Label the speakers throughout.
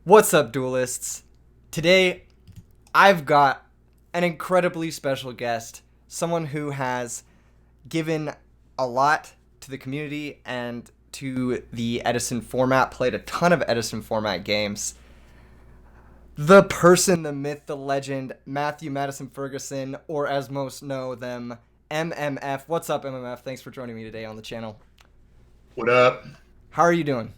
Speaker 1: What's up, Duelists? Today, I've got an incredibly special guest, someone who has given a lot to the community and to the Edison format, played a ton of Edison format games. The person, the myth, the legend, Matthew Madison Ferguson, or as most know them, MMF. What's up, MMF? Thanks for joining me today on the channel.
Speaker 2: What up?
Speaker 1: How are you doing?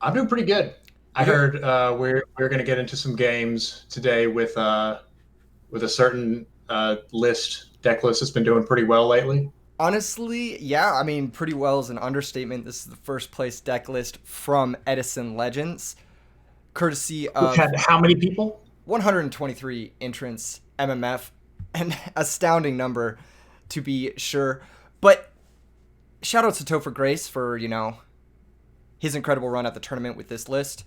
Speaker 2: I'm doing pretty good. I heard we're going to get into some games today with a certain deck list that's been doing pretty well lately.
Speaker 1: Honestly, yeah, I mean, pretty well is an understatement. This is the first place deck list from Edison Legends, courtesy
Speaker 2: Which
Speaker 1: of
Speaker 2: had how many people?
Speaker 1: 123 entrants, MMF, an astounding number to be sure. But shout out to Topher Grace for, his incredible run at the tournament with this list.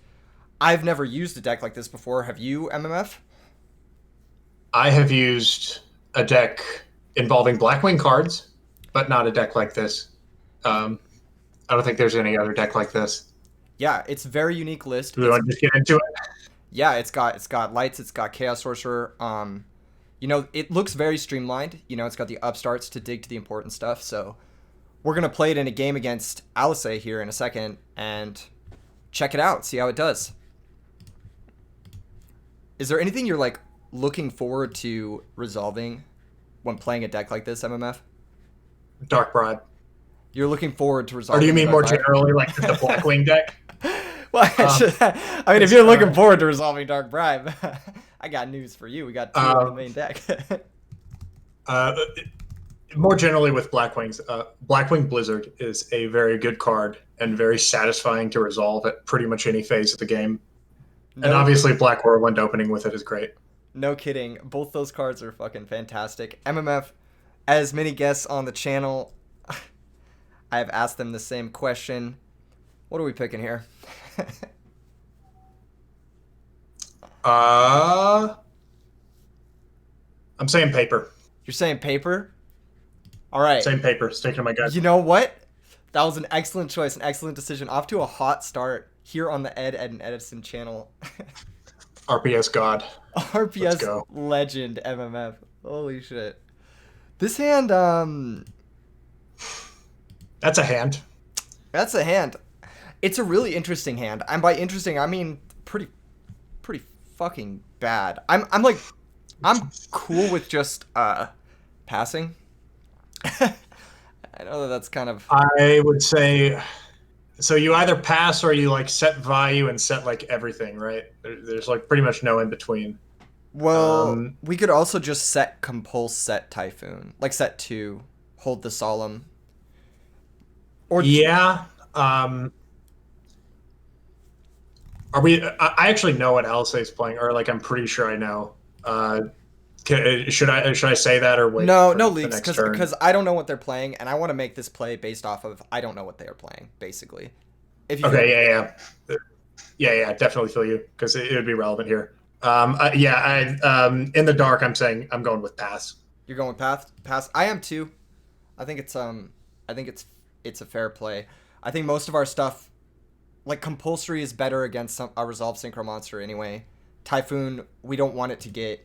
Speaker 1: I've never used a deck like this before. Have you, MMF?
Speaker 2: I have used a deck involving Blackwing cards, but not a deck like this. I don't think there's any other deck like this.
Speaker 1: Yeah, it's a very unique list.
Speaker 2: Do we want to just get into it?
Speaker 1: Yeah, it's got lights, it's got Chaos Sorcerer. It looks very streamlined. It's got the upstarts to dig to the important stuff. So we're gonna play it in a game against Alice here in a second and check it out, see how it does. Is there anything you're looking forward to resolving when playing a deck like this, MMF?
Speaker 2: Dark Bribe.
Speaker 1: You're looking forward to
Speaker 2: Or
Speaker 1: resolving.
Speaker 2: do you mean
Speaker 1: Dark
Speaker 2: more
Speaker 1: Bribe?
Speaker 2: generally like the Blackwing deck?
Speaker 1: Well, if you're looking forward to resolving Dark Bribe, I got news for you. We got two in the main deck.
Speaker 2: More generally with Blackwings, Blackwing Blizzard is a very good card and very satisfying to resolve at pretty much any phase of the game. And obviously Black Whirlwind opening with it is great.
Speaker 1: No kidding. Both those cards are fucking fantastic. MMF, as many guests on the channel, I have asked them the same question. What are we picking here?
Speaker 2: I'm saying paper.
Speaker 1: You're saying paper? All right.
Speaker 2: Same paper. Sticking to my gut.
Speaker 1: You know what? That was an excellent choice, an excellent decision. Off to a hot start here on the Ed and Edison channel.
Speaker 2: RPS God.
Speaker 1: RPS legend MMF. Holy shit. This hand,
Speaker 2: That's a hand.
Speaker 1: That's a hand. It's a really interesting hand. And by interesting, I mean pretty fucking bad. I'm cool with just passing. I know that's kind of.
Speaker 2: I would say, so you either pass or you set value and set everything, right? There's pretty much no in between.
Speaker 1: Well, we could also just set compulse, set Typhoon, set 2, hold the solemn.
Speaker 2: Or yeah. Are we? I actually know what Alice is playing, or I'm pretty sure I know. Should I say that or wait?
Speaker 1: No leaks because I don't know what they're playing, and I want to make this play based off of I don't know what they are playing, basically.
Speaker 2: Yeah, definitely feel you because it would be relevant here. In the dark, I'm saying I'm going with pass.
Speaker 1: You're going with pass. I am too. I think it's a fair play. I think most of our stuff, compulsory, is better against a resolve synchro monster anyway. Typhoon, we don't want it to get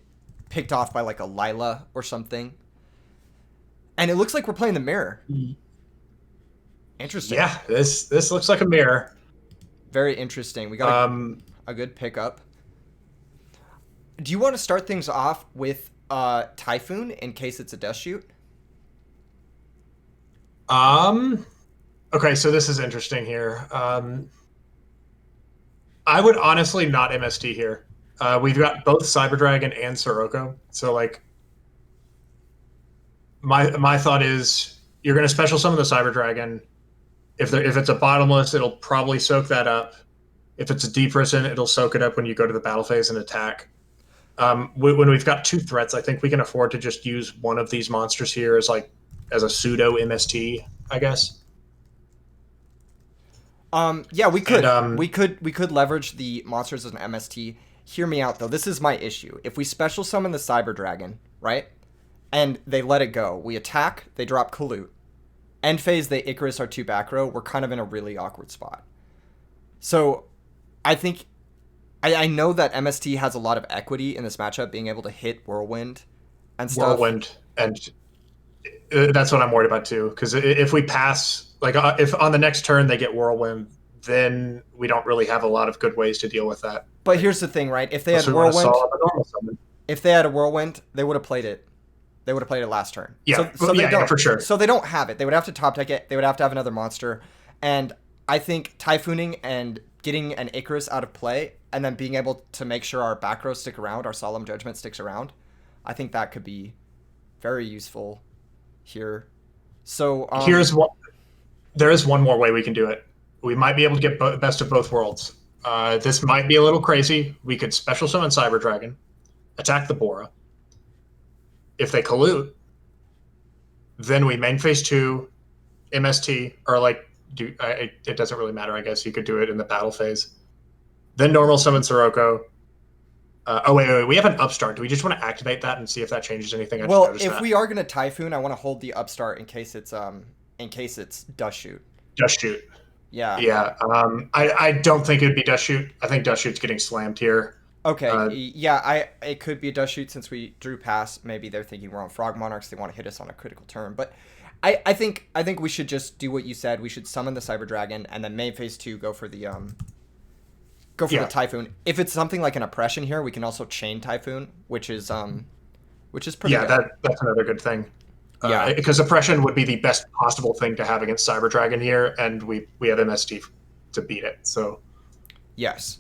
Speaker 1: picked off by a Lila or something. And it looks like we're playing the mirror. Interesting.
Speaker 2: Yeah, this looks like a mirror.
Speaker 1: Very interesting. We got a good pickup. Do you want to start things off with Typhoon in case it's a Death Shoot?
Speaker 2: Okay, so this is interesting here. I would honestly not MST here. We've got both Cyber Dragon and Sirocco. So my thought is you're going to special summon the Cyber Dragon. If it's a bottomless, it'll probably soak that up. If it's a deep prison, it'll soak it up when you go to the battle phase and attack. When we've got two threats, I think we can afford to just use one of these monsters here as a pseudo MST, I guess.
Speaker 1: Yeah, we could. And, we could leverage the monsters as an MST. Hear me out though. This is my issue. If we special summon the Cyber Dragon, right, and they let it go, we attack. They drop Kalut. End phase, they Icarus our 2 back row. We're kind of in a really awkward spot. So I think I know that MST has a lot of equity in this matchup, being able to hit Whirlwind and stuff.
Speaker 2: Whirlwind, and that's what I'm worried about too. Because if we pass, like if on the next turn they get Whirlwind, then we don't really have a lot of good ways to deal with that.
Speaker 1: But
Speaker 2: Like,
Speaker 1: here's the thing, right? If they
Speaker 2: unless
Speaker 1: had
Speaker 2: we want to
Speaker 1: Whirlwind,
Speaker 2: solve a normal summon.
Speaker 1: if they had a Whirlwind, they would have played it. They would have played it last turn.
Speaker 2: Yeah,
Speaker 1: So they
Speaker 2: yeah,
Speaker 1: don't.
Speaker 2: yeah, for sure.
Speaker 1: So they don't have it. They would have to top deck it. They would have to have another monster. And I think Typhooning and getting an Icarus out of play, and then being able to make sure our back row stick around, our Solemn Judgment sticks around, I think that could be very useful here. So
Speaker 2: Here's what there is one more way we can do it. We might be able to get best of both worlds. This might be a little crazy. We could special summon Cyber Dragon, attack the Bora. If they collude, then we main phase 2, MST, or like it doesn't really matter. I guess you could do it in the battle phase. Then normal summon Sirocco. Wait. We have an upstart. Do we just want to activate that and see if that changes anything?
Speaker 1: well, if we are gonna Typhoon, I want to hold the upstart in case it's Dust Shoot.
Speaker 2: Dust Shoot.
Speaker 1: Yeah.
Speaker 2: Yeah. I don't think it'd be Dust Shoot. I think Dust Shoot's getting slammed here.
Speaker 1: Okay. Yeah. It could be a Dust Shoot since we drew past. Maybe they're thinking we're on Frog Monarchs. They want to hit us on a critical turn. But I think we should just do what you said. We should summon the Cyber Dragon and then main phase 2 go for the the Typhoon. If it's something like an Oppression here, we can also chain Typhoon, which is pretty good.
Speaker 2: That's another good thing.
Speaker 1: Yeah,
Speaker 2: because Oppression would be the best possible thing to have against Cyber Dragon here, and we have MST to beat it. So
Speaker 1: yes,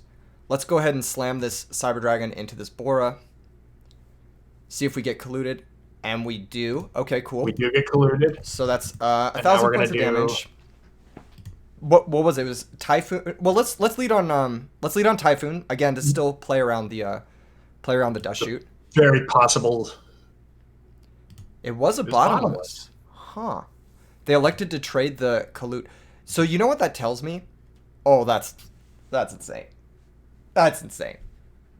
Speaker 1: let's go ahead and slam this Cyber Dragon into this Bora. See if we get colluded, and we do. Okay, cool.
Speaker 2: We do get colluded.
Speaker 1: So that's 1,000 points of damage. What was it? It was Typhoon. Well, let's lead on Typhoon again to still play around the Dust Shoot.
Speaker 2: Very possible.
Speaker 1: It was bottomless. Huh. They elected to trade the Collude. So you know what that tells me? Oh, that's insane. That's insane.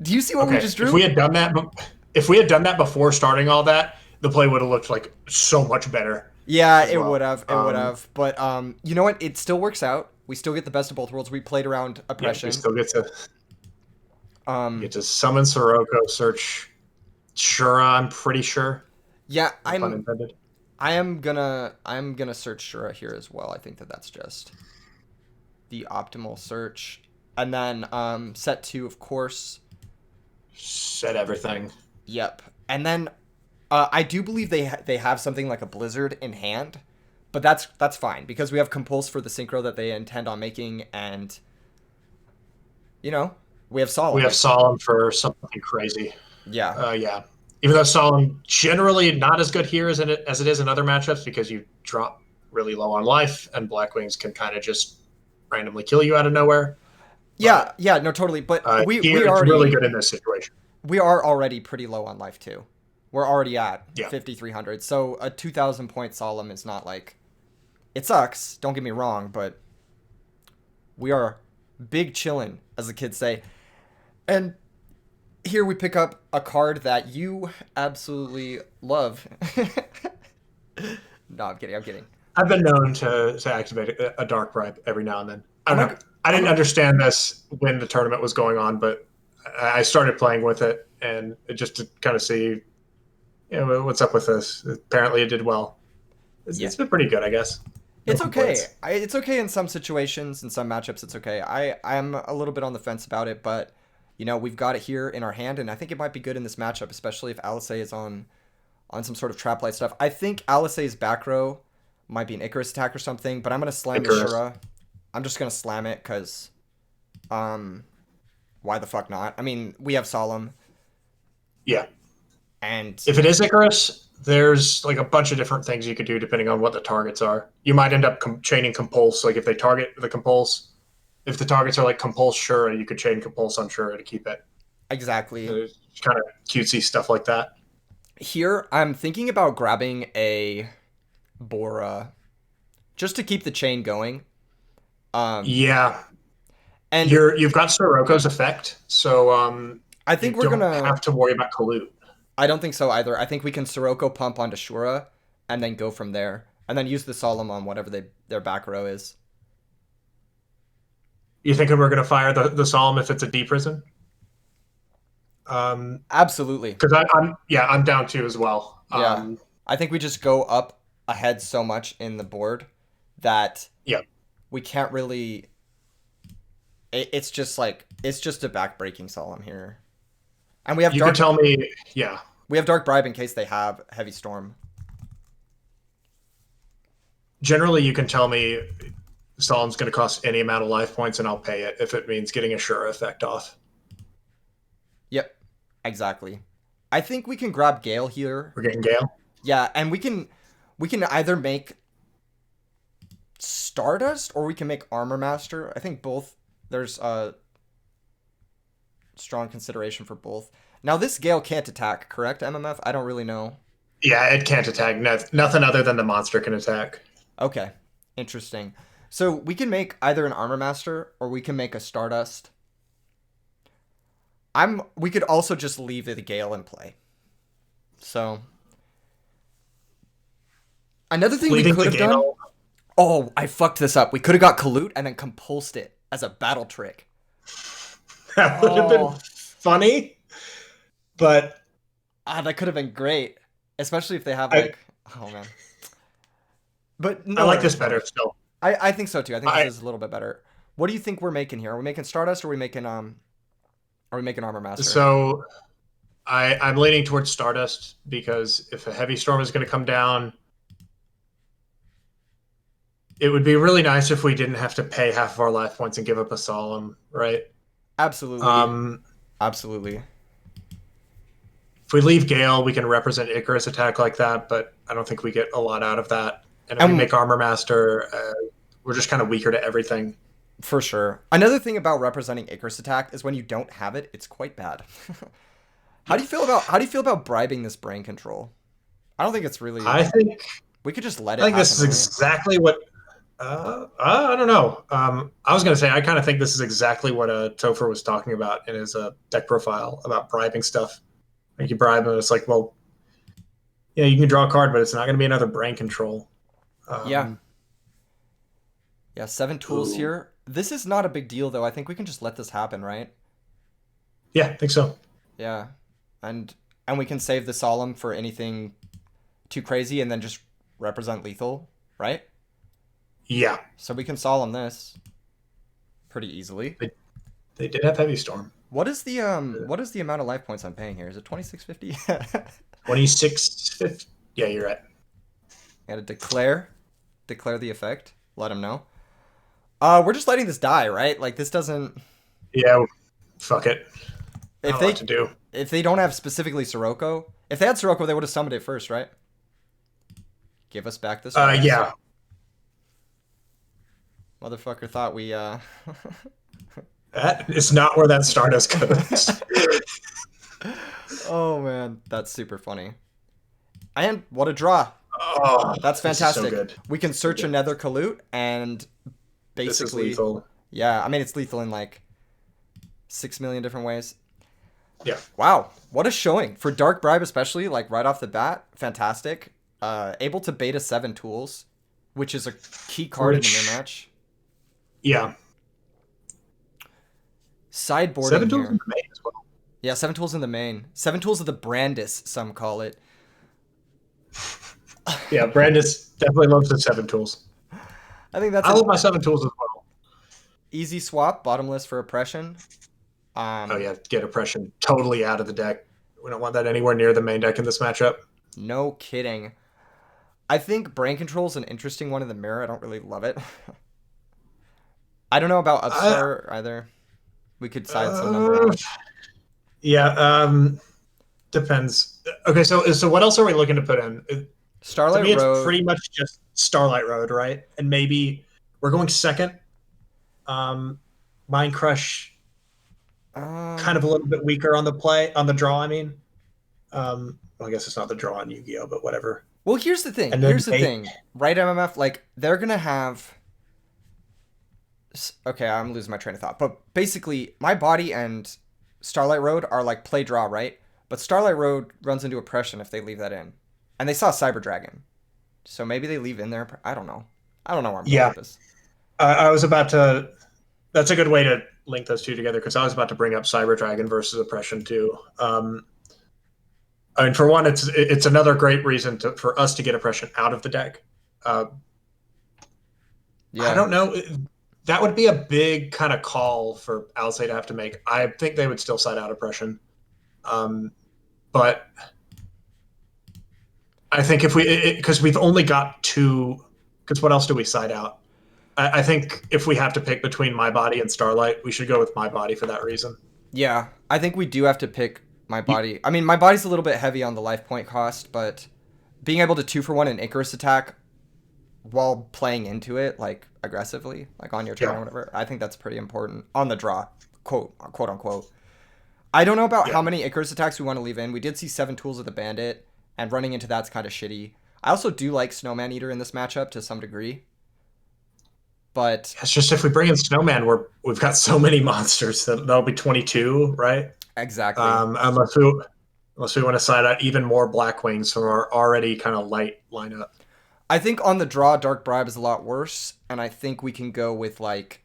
Speaker 1: Do you see what we just drew?
Speaker 2: If we had done that before starting all that, the play would have looked like so much better.
Speaker 1: Yeah, it would have. It would have. But you know what? It still works out. We still get the best of both worlds. We played around Oppression.
Speaker 2: Yeah, we still get to summon Sirocco, search Shura, I'm pretty sure.
Speaker 1: Yeah,
Speaker 2: I'm
Speaker 1: gonna search Shura here as well. I think that's just the optimal search. And then set 2, of course.
Speaker 2: Set everything.
Speaker 1: Yep. And then I do believe they have something like a Blizzard in hand, but that's fine because we have Compulse for the synchro that they intend on making, and we have Solemn.
Speaker 2: We have Solemn for something crazy.
Speaker 1: Yeah.
Speaker 2: Yeah. Even though Solemn generally not as good here as it is in other matchups because you drop really low on life and Blackwings can kind of just randomly kill you out of nowhere.
Speaker 1: Yeah, no, totally. But we already
Speaker 2: really good in this situation.
Speaker 1: We are already pretty low on life too. We're already at 5,300. So a 2,000 point Solemn is not like it sucks. Don't get me wrong, but we are big chillin', as the kids say. And here we pick up a card that you absolutely love. No, I'm kidding.
Speaker 2: I've been known to activate a Dark Bribe every now and then. I don't know. I didn't understand this when the tournament was going on, but I started playing with it and just to kind of see, what's up with this. Apparently, it did well. It's been pretty good, I guess.
Speaker 1: It's okay. It's okay in some situations, in some matchups. It's okay. I'm a little bit on the fence about it, but we've got it here in our hand, and I think it might be good in this matchup, especially if Alisei is on some sort of trap light stuff. I think Alisei's back row might be an Icarus attack or something, but I'm gonna slam the Shura. I'm just gonna slam it because, why the fuck not? I mean, we have Solemn.
Speaker 2: Yeah.
Speaker 1: And
Speaker 2: if it is Icarus, there's like a bunch of different things you could do depending on what the targets are. You might end up chaining Compulse. Like if they target the Compulse, if the targets are like Compulse Shura, you could chain Compulse on Shura to keep it.
Speaker 1: Exactly.
Speaker 2: There's kind of cutesy stuff like that.
Speaker 1: Here, I'm thinking about grabbing a Bora just to keep the chain going.
Speaker 2: Yeah.
Speaker 1: And
Speaker 2: you've got Sirocco's effect, so
Speaker 1: I think we're gonna
Speaker 2: have to worry about Collude.
Speaker 1: I don't think so either. I think we can Sirocco pump onto Shura and then go from there, and then use the Solemn on whatever their back row is.
Speaker 2: You thinking we're gonna fire the Solemn if it's a D prison?
Speaker 1: Absolutely.
Speaker 2: Because I'm down two as well.
Speaker 1: Yeah. I think we just go up ahead so much in the board that
Speaker 2: Yeah.
Speaker 1: we can't really. It's just like it's just a backbreaking solemn here, and
Speaker 2: You could tell me, yeah.
Speaker 1: we have dark bribe in case they have heavy storm.
Speaker 2: Generally, you can tell me Solemn's going to cost any amount of life points, and I'll pay it if it means getting a sure effect off.
Speaker 1: Yep, exactly. I think we can grab Gale here.
Speaker 2: We're getting Gale.
Speaker 1: Yeah, and we can either make Stardust or we can make Armor Master. I think both. There's a strong consideration for both. Now this Gale can't attack, correct? MMF? I don't really know.
Speaker 2: Yeah, it can't attack. Nothing other than the monster can attack.
Speaker 1: Okay, interesting. So we can make either an Armor Master or we can make a Stardust. We could also just leave the Gale in play. So another thing
Speaker 2: Leaving
Speaker 1: we could
Speaker 2: the
Speaker 1: have done.
Speaker 2: Gale.
Speaker 1: Oh, I fucked this up. We could have got Kalute and then compulsed it as a battle trick.
Speaker 2: That would have been funny, but
Speaker 1: That could have been great, especially if they have oh man. But no,
Speaker 2: I like this better still.
Speaker 1: I think so too. I think this is a little bit better. What do you think we're making here? Are we making Stardust or are we making Armor Master?
Speaker 2: So I'm leaning towards Stardust because if a heavy storm is going to come down, it would be really nice if we didn't have to pay half of our life points and give up a Solemn, right?
Speaker 1: Absolutely. Absolutely.
Speaker 2: If we leave Gale, we can represent Icarus attack like that, but I don't think we get a lot out of that. And if we make Armor Master, we're just kind of weaker to everything.
Speaker 1: For sure. Another thing about representing Icarus attack is when you don't have it, it's quite bad. How do you feel about bribing this brain control? I don't think it's really.
Speaker 2: I think
Speaker 1: we could just let it.
Speaker 2: I think this is exactly what. I don't know. I was going to say I kind of think this is exactly what Topher was talking about in his deck profile about bribing stuff. Like you bribe and it's like, well, yeah, you can draw a card, but it's not going to be another brain control.
Speaker 1: Yeah. 7 tools here. This is not a big deal, though. I think we can just let this happen, right?
Speaker 2: Yeah, I think so.
Speaker 1: Yeah, and we can save the Solemn for anything too crazy, and then just represent lethal, right?
Speaker 2: Yeah.
Speaker 1: So we can Solemn this pretty easily.
Speaker 2: They did have Heavy Storm.
Speaker 1: What is the amount of life points I'm paying here? Is it 2650?
Speaker 2: 2650. Yeah, you're right.
Speaker 1: Gotta declare the effect. Let him know. We're just letting this die, right? Like this doesn't.
Speaker 2: Yeah, fuck it.
Speaker 1: If they don't have specifically Sirocco, if they had Sirocco, they would have summoned it first, right? Give us back this.
Speaker 2: Yeah.
Speaker 1: Motherfucker thought we.
Speaker 2: That is not where that Stardust goes.
Speaker 1: Oh man, that's super funny. And what a draw!
Speaker 2: Oh,
Speaker 1: that's fantastic.
Speaker 2: So good.
Speaker 1: We can search another Kalute and basically.
Speaker 2: This is lethal.
Speaker 1: Yeah, I mean it's lethal in like 6 million different ways.
Speaker 2: Yeah.
Speaker 1: Wow, what a showing for Dark Bribe, especially like right off the bat. Fantastic. Able to beta 7 tools, which is a key card in the mirror match.
Speaker 2: Yeah.
Speaker 1: Sideboarding
Speaker 2: 7 tools in the main as well.
Speaker 1: Yeah, 7 tools in the main. 7 tools of the Brandis, some call it.
Speaker 2: Yeah, Brandis definitely loves the 7 tools.
Speaker 1: I think that's.
Speaker 2: I love my 7 tools as well.
Speaker 1: Easy swap, bottomless for oppression.
Speaker 2: Oh yeah, get oppression totally out of the deck. We don't want that anywhere near the main deck in this matchup.
Speaker 1: No kidding. I think brain control is an interesting one in the mirror. I don't really love it. I don't know about Upstart either. We could side some number out.
Speaker 2: Yeah, depends. Okay, so what else are we looking to put in?
Speaker 1: Starlight
Speaker 2: to me,
Speaker 1: Road.
Speaker 2: It's pretty much just Starlight Road, right? And maybe we're going second. Mind Crush, kind of a little bit weaker on the draw. I mean, well, I guess it's not the draw on Yu-Gi-Oh, but whatever.
Speaker 1: Well, here's the thing. Right, MMF, like they're gonna have. Okay, I'm losing my train of thought. But basically, my body and Starlight Road are like play draw, right? But Starlight Road runs into oppression if they leave that in. And they saw Cyber Dragon. So maybe they leave in there. I don't know. I don't know where I'm going with this.
Speaker 2: I was about to That's a good way to link those two together because I was about to bring up Cyber Dragon versus Oppression too. I mean, for one, it's another great reason for us to get Oppression out of the deck. Uh, I
Speaker 1: Yeah.
Speaker 2: don't know. That would be a big kind of call for Alcé to have to make. I think they would still side out Oppression. But I think if we, because we've only got two, because what else do we side out? I think if we have to pick between My Body and Starlight, we should go with My Body for that reason.
Speaker 1: Yeah. I think we do have to pick My Body. I mean, My Body's a little bit heavy on the life point cost, but being able to 2-for-1 an Icarus attack while playing into it, like, aggressively, like on your turn or
Speaker 2: Yeah.
Speaker 1: whatever, I think that's pretty important on the draw, quote unquote. I don't know about
Speaker 2: Yeah.
Speaker 1: how many Icarus attacks we want to leave in. We did see 7 tools of the Bandit, and running into that's kind of shitty. I also do like Snowman Eater in this matchup to some degree. But
Speaker 2: It's just if we bring in Snowman, we've got so many monsters that'll be 22, right?
Speaker 1: exactly.
Speaker 2: Unless we want to side out even more Blackwings from our already kind of light lineup.
Speaker 1: I think on the draw, Dark Bribe is a lot worse, and I think we can go with, like,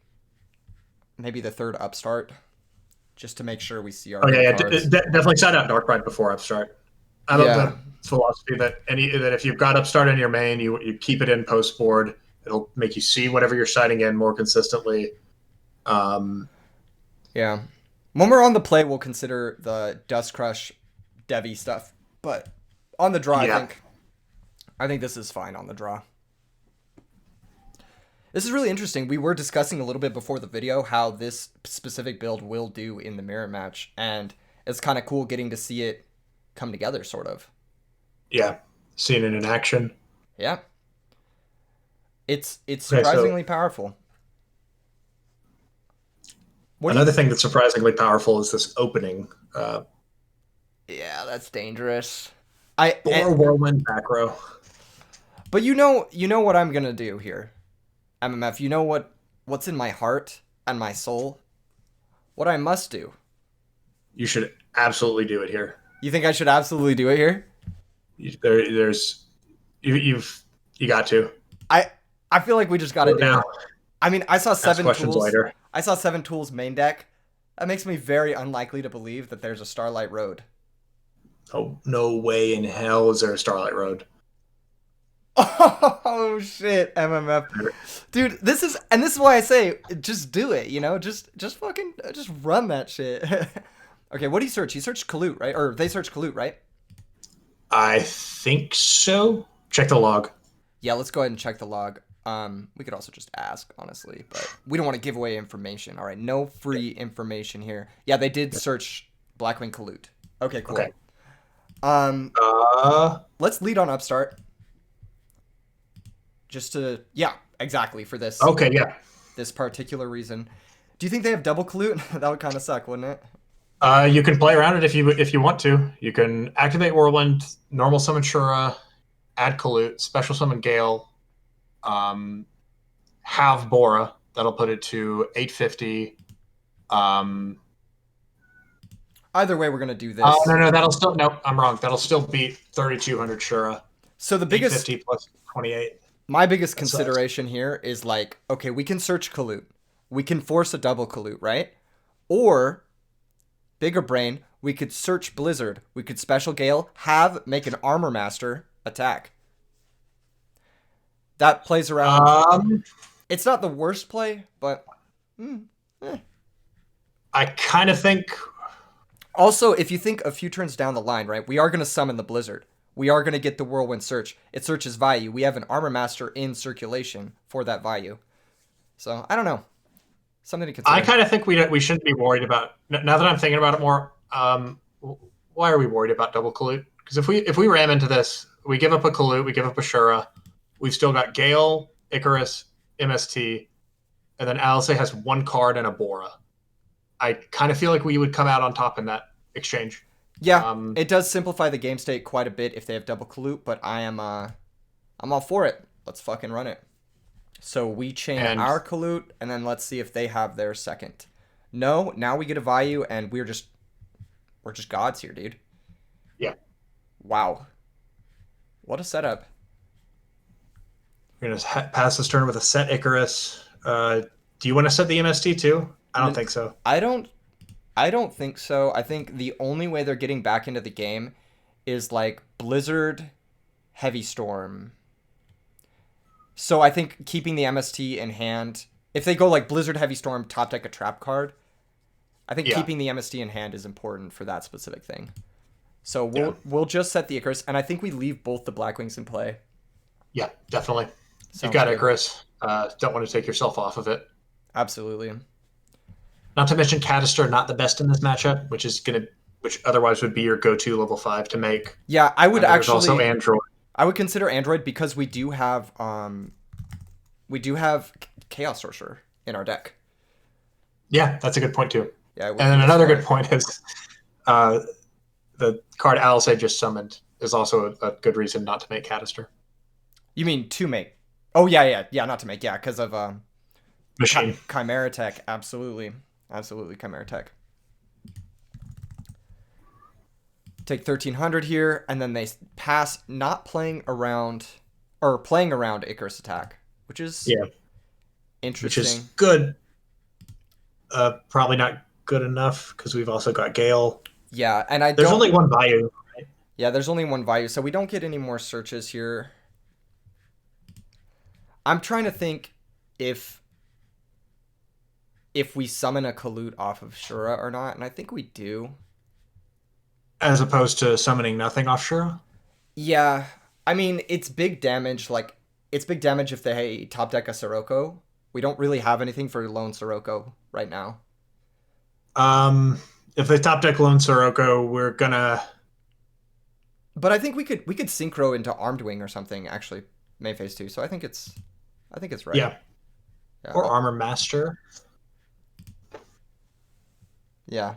Speaker 1: maybe the third Upstart, just to make sure we see our
Speaker 2: Oh yeah,
Speaker 1: good cards.
Speaker 2: definitely side out Dark Bride before Upstart. I'm of
Speaker 1: Yeah.
Speaker 2: the philosophy that if you've got Upstart in your main, you keep it in post board. It'll make you see whatever you're siding in more consistently.
Speaker 1: Yeah. When we're on the play, we'll consider the Dust Crush Devi stuff. But on the draw,
Speaker 2: Yeah.
Speaker 1: I think this is fine on the draw. This is really interesting. We were discussing a little bit before the video how this specific build will do in the mirror match, and it's kind of cool getting to see it come together, sort of.
Speaker 2: Yeah, seeing it in action.
Speaker 1: Yeah. It's
Speaker 2: Okay,
Speaker 1: surprisingly powerful.
Speaker 2: another thing that's surprisingly powerful is this opening.
Speaker 1: Yeah, that's dangerous.
Speaker 2: Or Whirlwind back row.
Speaker 1: But you know what I'm gonna do here, MMF. You know what's in my heart and my soul. What I must do.
Speaker 2: You should absolutely do it here.
Speaker 1: You think I should absolutely do it here?
Speaker 2: You got to.
Speaker 1: I feel like we just gotta do
Speaker 2: now.
Speaker 1: it. I mean, I saw
Speaker 2: Ask
Speaker 1: 7
Speaker 2: questions
Speaker 1: tools.
Speaker 2: later.
Speaker 1: I saw 7 tools main deck. That makes me very unlikely to believe that there's a Starlight Road.
Speaker 2: Oh, no way in hell is there a Starlight Road.
Speaker 1: Oh shit, MMF. Dude, this is why I say just do it, just fucking just run that shit. Okay, what do you search? He searched Kalut, right? Or they searched Kalut, right?
Speaker 2: I think so. Check the log.
Speaker 1: Yeah, let's go ahead and check the log. We could also just ask, honestly, but we don't want to give away information. All right, no free information here. Yeah, they did search Blackwing Kalut. Okay, cool.
Speaker 2: Okay.
Speaker 1: Let's lead on Upstart. Just to, yeah, exactly, for this.
Speaker 2: Okay, yeah.
Speaker 1: This particular reason. Do you think they have double Kalut? That would kind of suck, wouldn't it?
Speaker 2: You can play around it if you want to. You can activate Whirlwind, normal summon Shura, add Kalut, special summon Gale, have Bora. That'll put it to 850.
Speaker 1: Either way, we're gonna do this.
Speaker 2: No, that'll still I'm wrong. That'll still beat 3200 Shura.
Speaker 1: So the biggest
Speaker 2: 850 plus 28.
Speaker 1: My biggest consideration here is like, okay, we can search Kalut. We can force a double Kalut, right? Or, bigger brain, we could search Blizzard. We could special Gale, make an Armor Master attack. That plays around. It's not the worst play, but
Speaker 2: I kind of think.
Speaker 1: Also, if you think a few turns down the line, right, we are going to summon the Blizzard. We are going to get the Whirlwind Search. It searches value. We have an Armor Master in circulation for that value. So, I don't know. Something to consider.
Speaker 2: I kind of think we shouldn't be worried about. Now that I'm thinking about it more, why are we worried about double Kalut? Because if we ram into this, we give up a Kalut, we give up a Shura. We've still got Gale, Icarus, MST, and then Alcé has one card and a Bora. I kind of feel like we would come out on top in that exchange.
Speaker 1: Yeah, it does simplify the game state quite a bit if they have double Kalut, but I'm all for it. Let's fucking run it. So we chain our Kalut, and then let's see if they have their second. No, now we get a value, and we're just gods here, dude.
Speaker 2: Yeah.
Speaker 1: Wow. What a setup.
Speaker 2: We're gonna pass this turn with a set Icarus. Do you want to set the MST too? I don't
Speaker 1: N-
Speaker 2: think so.
Speaker 1: I don't. I don't think so. I think the only way they're getting back into the game is like Blizzard, Heavy Storm. So I think keeping the MST in hand, if they go like Blizzard, Heavy Storm, top deck a trap card, I think
Speaker 2: Yeah,
Speaker 1: keeping the MST in hand is important for that specific thing. So
Speaker 2: yeah,
Speaker 1: we'll just set the Icarus, and I think we leave both the Blackwings in play.
Speaker 2: yeah, definitely. You've
Speaker 1: Sounds
Speaker 2: got
Speaker 1: good.
Speaker 2: Icarus. Don't want to take yourself off of it.
Speaker 1: Absolutely.
Speaker 2: Not to mention Cadister, not the best in this matchup, which otherwise would be your go-to level 5 to make.
Speaker 1: Yeah, I would
Speaker 2: And then there's also
Speaker 1: actually
Speaker 2: Android.
Speaker 1: I would consider Android because we do have Chaos Sorcerer in our deck.
Speaker 2: Yeah, that's a good point too.
Speaker 1: Yeah, it would
Speaker 2: And then
Speaker 1: be a
Speaker 2: another
Speaker 1: smart.
Speaker 2: good point is uh, the card Alice just summoned is also a good reason not to make Cadister.
Speaker 1: You mean to make? Oh yeah, not to make. Yeah, because of
Speaker 2: Machine.
Speaker 1: Chimera Tech. Absolutely Chimera Tech. Take 1300 here, and then they pass not playing around or playing around Icarus Attack, which is
Speaker 2: Yeah, which is
Speaker 1: interesting.
Speaker 2: good. Probably not good enough because we've also got Gale.
Speaker 1: Yeah, and I
Speaker 2: There's
Speaker 1: don't.
Speaker 2: only one value.
Speaker 1: Yeah, there's only one value, so we don't get any more searches here. I'm trying to think if we summon a Kalut off of Shura or not, and I think we do.
Speaker 2: As opposed to summoning nothing offshore.
Speaker 1: Yeah, I mean it's big damage. Like it's big damage if they top deck a Sirocco. We don't really have anything for lone Sirocco right now.
Speaker 2: Um, if they top deck Lone Sirocco, we're gonna
Speaker 1: But I think we could synchro into Armed Wing or something. Actually, main phase 2. So I think it's right.
Speaker 2: yeah,
Speaker 1: Yeah.
Speaker 2: or Armor Master.
Speaker 1: Yeah.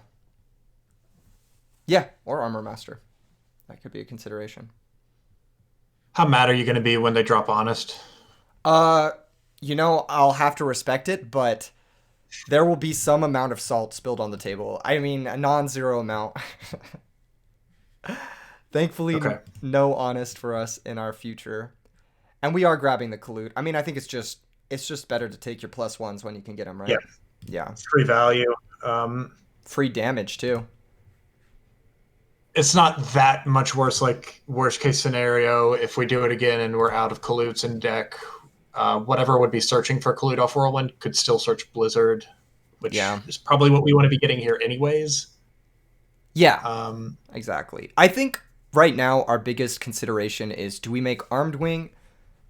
Speaker 1: Yeah. Or Armor Master. That could be a consideration.
Speaker 2: How mad are you gonna be when they drop Honest?
Speaker 1: Uh, I'll have to respect it, but there will be some amount of salt spilled on the table. I mean, a non-zero amount. Thankfully,
Speaker 2: Okay.
Speaker 1: no honest for us in our future. And we are grabbing the Kalut. I mean, I think it's just better to take your plus ones when you can get them,
Speaker 2: Yeah,
Speaker 1: right? Yeah.
Speaker 2: free value. Um,
Speaker 1: Free damage too.
Speaker 2: it's not that much worse. Like worst case scenario, if we do it again and we're out of Kalutes in deck, whatever would be searching for Kalut off Whirlwind could still search Blizzard, which
Speaker 1: Yeah.
Speaker 2: is probably what we want to be getting here anyways.
Speaker 1: Yeah,
Speaker 2: Um,
Speaker 1: exactly. I think right now our biggest consideration is do we make Armed Wing,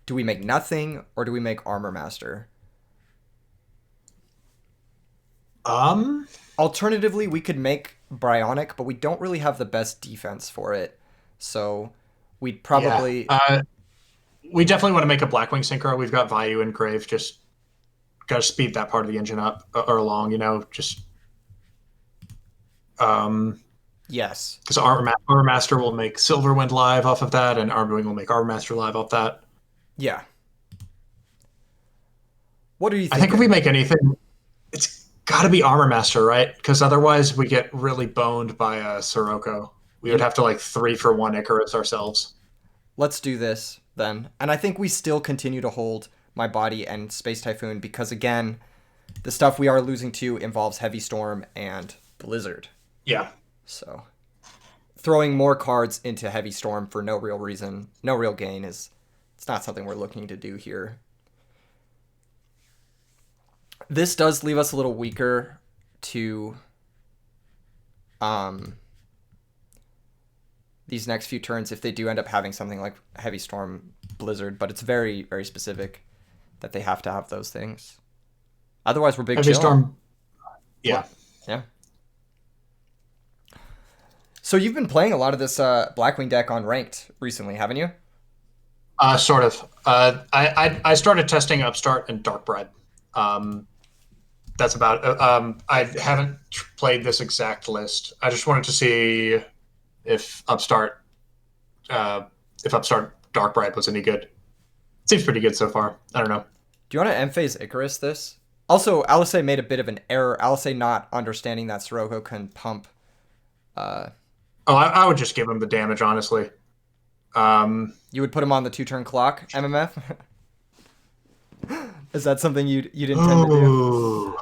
Speaker 1: do we make nothing, or do we make Armor Master?
Speaker 2: um,
Speaker 1: Alternatively, we could make Bryonic, but we don't really have the best defense for it. So we'd
Speaker 2: yeah.
Speaker 1: probably.
Speaker 2: We definitely want to make a Blackwing synchro. We've got value in Crave. Just got to speed that part of the engine up or along. Just
Speaker 1: Yes.
Speaker 2: because Armor Master will make Silverwind live off of that, and Armor Wing will make Armor Master live off that.
Speaker 1: Yeah. What are you
Speaker 2: I think
Speaker 1: thinking?
Speaker 2: if we make anything, it's got to be Armor Master, right? Because otherwise we get really boned by Sirocco. We would have to like 3-for-1 Icarus ourselves.
Speaker 1: Let's do this then. And I think we still continue to hold my body and Space Typhoon because, again, the stuff we are losing to involves Heavy Storm and Blizzard.
Speaker 2: Yeah.
Speaker 1: So throwing more cards into Heavy Storm for no real reason, no real gain it's not something we're looking to do here. This does leave us a little weaker to these next few turns if they do end up having something like Heavy Storm, Blizzard, but it's very, very specific that they have to have those things. Otherwise, we're big
Speaker 2: Heavy
Speaker 1: chill.
Speaker 2: Storm. Yeah.
Speaker 1: Yeah. So you've been playing a lot of this Blackwing deck on ranked recently, haven't you?
Speaker 2: Sort of. I started testing Upstart and Dark Bride. That's about it. I haven't played this exact list. I just wanted to see if Upstart Dark Bride was any good. Seems pretty good so far. I don't know.
Speaker 1: Do you want to Emphase Icarus this? Also, Alice made a bit of an error. Alice not understanding that Sirocco can pump.
Speaker 2: I would just give him the damage, honestly.
Speaker 1: You would put him on the 2-turn clock, MMF? Is that something you'd intend to do?
Speaker 2: Ooh.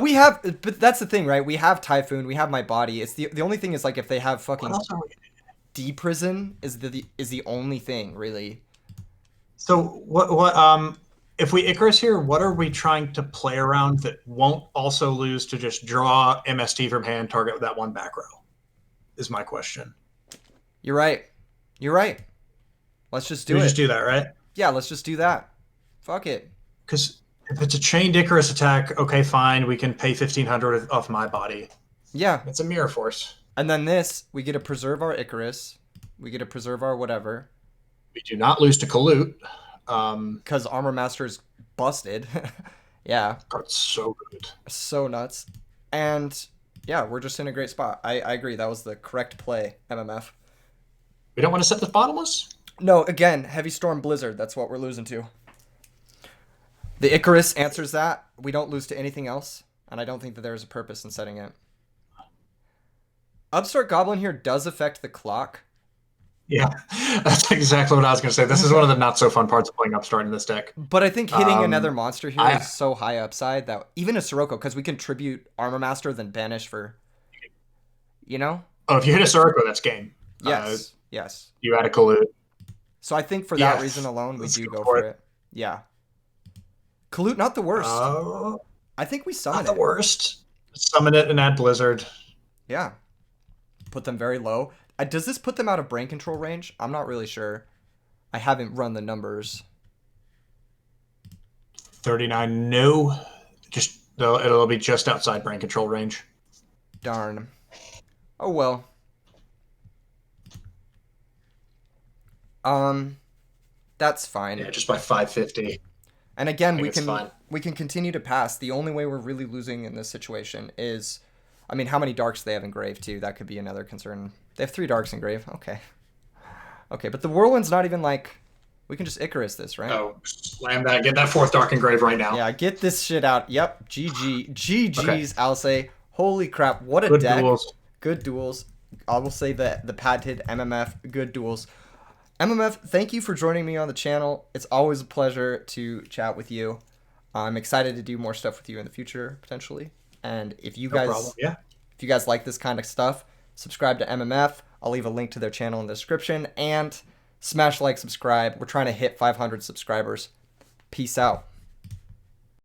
Speaker 1: We have, but that's the thing, right? We have Typhoon, we have My Body. It's the only thing is like if they have
Speaker 2: What
Speaker 1: fucking
Speaker 2: else are we?
Speaker 1: D-Prison is the only thing really.
Speaker 2: So if we Icarus here, what are we trying to play around that won't also lose to just draw MST from hand, target with that one back row? Is my question.
Speaker 1: You're right. You're right. Let's just do
Speaker 2: We
Speaker 1: it.
Speaker 2: just do that, right?
Speaker 1: Yeah, let's just do that. Fuck it.
Speaker 2: Because if it's a chained Icarus attack, okay, fine, we can pay 1,500 off My Body.
Speaker 1: Yeah.
Speaker 2: It's a mirror force.
Speaker 1: And then this, we get to preserve our Icarus. We get to preserve our whatever.
Speaker 2: We do not lose to Kalut.
Speaker 1: Because Armor Master's busted. Yeah.
Speaker 2: Card's so good.
Speaker 1: So nuts. And yeah, we're just in a great spot. I agree. That was the correct play, MMF.
Speaker 2: We don't want to set this bottomless?
Speaker 1: No, again, Heavy Storm Blizzard. That's what we're losing to. The Icarus answers that. We don't lose to anything else. And I don't think that there's a purpose in setting it. Upstart Goblin here does affect the clock.
Speaker 2: Yeah, that's exactly what I was going to say. This is one of the not so fun parts of playing Upstart in this deck.
Speaker 1: But I think hitting another monster here is so high upside that even a Sirocco, because we can tribute Armor Master, then banish for, you know?
Speaker 2: Oh, if you hit a Sirocco, that's game.
Speaker 1: Yes, yes.
Speaker 2: You add a Kalut.
Speaker 1: So I think for that reason alone, we do go for it. Yeah. Kalut, not the worst. I think we summon it.
Speaker 2: Not the worst. Summon it and add Blizzard.
Speaker 1: Yeah. Put them very low. Does this put them out of brain control range? I'm not really sure. I haven't run the numbers.
Speaker 2: 39, no. Just it'll be just outside brain control range.
Speaker 1: Darn. Oh well. That's fine.
Speaker 2: Yeah, just by 550.
Speaker 1: And again, we can continue to pass. The only way we're really losing in this situation is, I mean, how many darks do they have in grave too? That could be another concern. They have 3 darks in grave. Okay. Okay, but the Whirlwind's not even like, we can just Icarus this, right?
Speaker 2: Oh, slam that. Get that 4th dark in grave right now.
Speaker 1: Yeah, get this shit out. Yep, GG. GG's, okay. I'll say. Holy crap, what a
Speaker 2: good
Speaker 1: deck.
Speaker 2: Duels.
Speaker 1: Good duels. I will say that the patented MMF, good duels. MMF, thank you for joining me on the channel. It's always a pleasure to chat with you. I'm excited to do more stuff with you in the future, potentially. And if you guys if you guys like this kind of stuff, subscribe to MMF. I'll leave a link to their channel in the description. And smash like, subscribe. We're trying to hit 500 subscribers. Peace out.